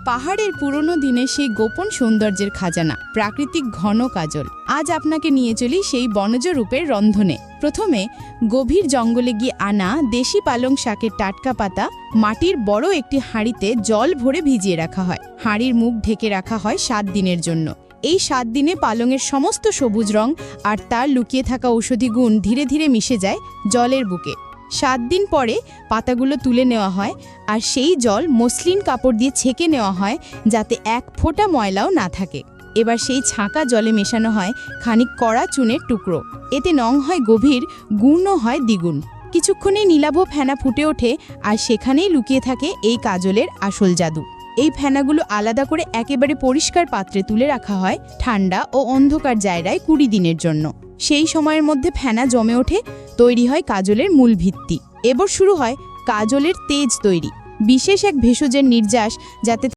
পাহাড়ের পুরনো দিনে সেই গোপন সৌন্দর্যের খাজানা, প্রাকৃতিক ঘন কাজল। আজ আপনাকে নিয়ে চলি সেই বনজ রূপের রন্ধনে। প্রথমে গভীর জঙ্গলে গিয়ে আনা দেশি পালং শাকের টাটকা পাতা মাটির বড় একটি হাঁড়িতে জল ভরে ভিজিয়ে রাখা হয়। হাঁড়ির মুখ ঢেকে রাখা হয় 7 দিনের জন্য। এই 7 দিনে পালংয়ের সমস্ত সবুজ রং আর তার লুকিয়ে থাকা ঔষধি গুণ ধীরে ধীরে মিশে যায় জলের বুকে। 7 দিন পরে পাতাগুলো তুলে নেওয়া হয় আর সেই জল মসলিন কাপড় দিয়ে ছেঁকে নেওয়া হয় যাতে এক ফোঁটা ময়লাও না থাকে। এবার সেই ছাঁকা জলে মেশানো হয় খানিক কড়া চুনের টুকরো। এতে নং হয় গভীর, গুণও হয় দ্বিগুণ। কিছুক্ষণেই নীলাভ ফেনা ফুটে ওঠে আর সেখানেই লুকিয়ে থাকে এই কাজলের আসল জাদু। এই ফেনাগুলো আলাদা করে একেবারে পরিষ্কার পাত্রে তুলে রাখা হয় ঠান্ডা ও অন্ধকার জায়গায় 20 দিনের জন্য। সেই সময়ের মধ্যে ফেনা জমে ওঠে, তৈরি হয় কাজলের মূল ভিত্তি। এবার শুরু হয় কাজলের তেজ তৈরি, বিশেষ এক ভেষজের নির্যাস যাতে